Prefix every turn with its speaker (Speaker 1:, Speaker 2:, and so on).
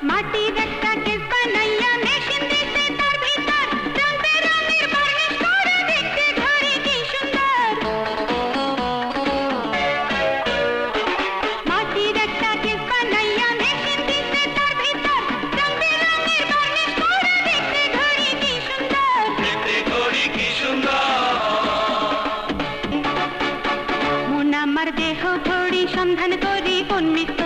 Speaker 1: মাটির একটা কেস বানাইয়া মেশিন দিতে তার ভিতর রং বেরঙের বার্নিশ করে দেখতে ঘড়ি কি সুন্দর। মাটির একটা কেস বানাইয়া মেশিন দিতে তার ভিতর রং বেরঙের বার্নিশ করে দেখতে ঘড়ি কি সুন্দর।
Speaker 2: দেখতে ঘড়ি কি সুন্দর।
Speaker 1: মন আমার দেহ ঘড়ি সন্ধান করি কোন মিস্ত্রি